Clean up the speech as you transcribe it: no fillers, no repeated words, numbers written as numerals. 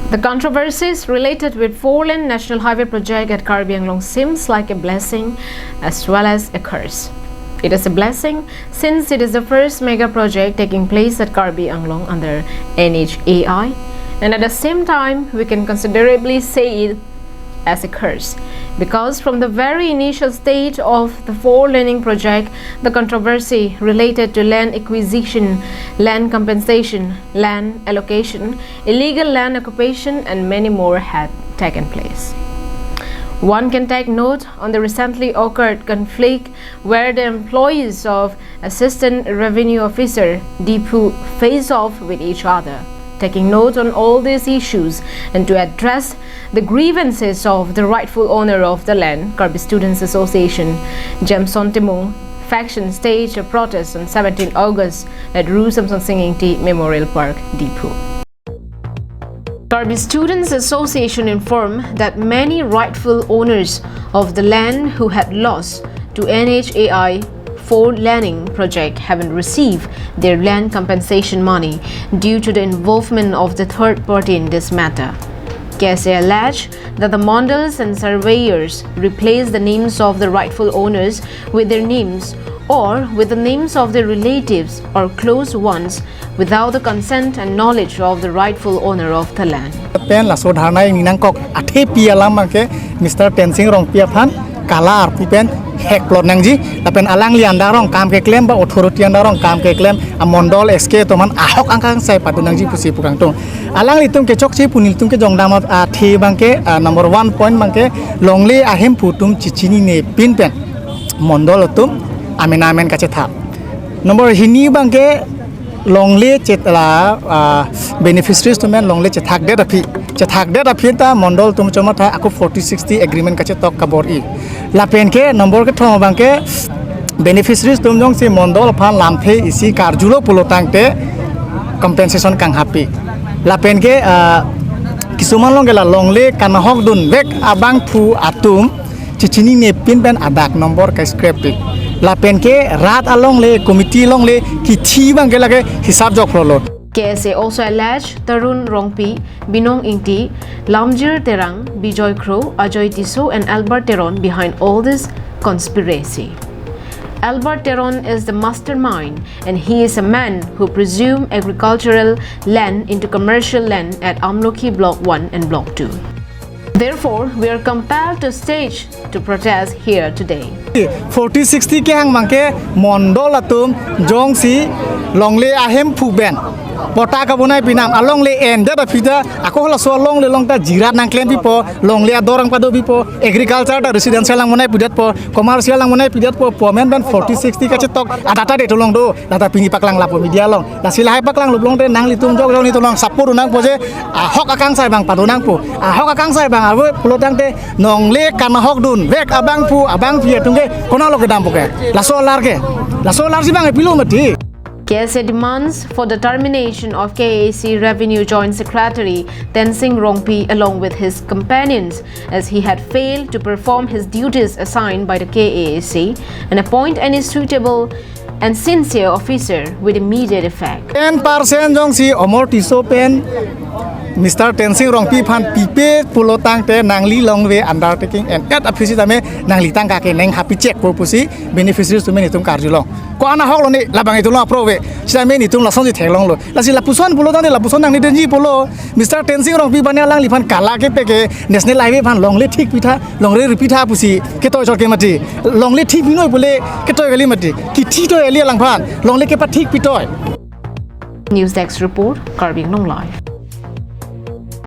The controversies related with four-lane national highway project at Karbi Anglong seems like a blessing as well as a curse. It is a blessing since it is the first mega project taking place at Karbi Anglong under NHAI, and at the same time we can considerably say it as a curse because from the very initial stage of the four-laning project, the controversy related to land acquisition, land compensation, land allocation, illegal land occupation and many more had taken place. One can take note on the recently occurred conflict where the employees of Assistant Revenue Officer Diphu face off with each other. Taking note on all these issues and to address the grievances of the rightful owner of the land, Karbi Students Association, Semsonsing faction staged a protest on 17 August at Ru Semsonsing Ingti Memorial Park, Diphu. Karbi Students Association informed that many rightful owners of the land who had lost to NHAI four-laning project haven't received their land compensation money due to the involvement of the third party in this matter. KSA alleged that the mandals and surveyors replaced the names of the rightful owners with their names or with the names of their relatives or close ones without the consent and knowledge of the rightful owner of the land. Pen la sodhana ninangkok athe pia lamangke Mr. Tensing rong pia phan kalar pipen hek plot nangji lapen alang li andarong kam ke claim ba authority andarong kam ke claim amondol SK toman ahok angkang sai patu nangji pusi pukang tung alang li tum ke chokchi punil tum ke jongdamat the bangke number 1 point bangke longle ahem putum chichini ne pin pen mondol tum amen kache tha number hini bangke longle chetla beneficiaries to men longle chethak de rapi ta mondol tum choma tha aku 4060 agreement kache tok kabor i lapen ke number ke thong bangke beneficiaries tum jong si mondol phan lamthe isi karjulo pulotang te compensation kang happy lapen ke kisuman longela longle kanahok dun bek abang phu atum chichini ne pin pen adak number ka script lapen ke rat along le committee long le ki thi bang ke lage hisab jok frolo. KSA also alleged Tarun Rongpi, Binong Ingti, Lamjir Terang, Bijoy Crow, Ajoy Tiso and Albert Teron behind all this conspiracy. Albert Teron is the mastermind and he is a man who presumed agricultural land into commercial land at Amloki Block 1 and Block 2. Therefore, we are compelled to stage to protest here today. 4060 ke hang mangke mondol atum jongsi longle ahem phuben pota ka bonai pinam along le end da pida ako hola so long le long ta jirat nang claim pipo long le dorang pado pipo agriculture ta residential lang monai pidat po commercial lang monai pidat po pomen ban 4060 ka chetok adata de tolong do data pini paklang lapo media long la silahai paklang lublong de nang litung jog ni tolong sapur nang poje hok akang sai bang pado nang po hok akang sai bang awe pulotang te nong le kana hok dun bek abang pu abang pia tungge kono lo ke dam poke la solar si bang pilo mati. KSA demands for the termination of KAC Revenue Joint Secretary Tensing Rongpi along with his companions as he had failed to perform his duties assigned by the KAC and appoint any suitable and sincere officer with immediate effect. 10% jong si omor tiso pen Mr. Tensing Rongpi phan pipe pulotang te nangli longwe undertaking and at office tame nangli tang ka ke neng happy check purpose beneficiaries to meni tum karjulo ko ana hok lo ni labang itu lo aprove same ni tum la sonji thelong lo la si la puson pulotang de la puson nangni denji polo Mr. Tensing Rongpi bane lang li phan kala ke peke national highway phan longle thik pitha longre ripitha pusi ke toy jor ke mati longle thik binoi bole ke toy gali mati ki thi toy ali lang phan longle ke pa thik pitoy. News Desk report, Karbi Anglong Live.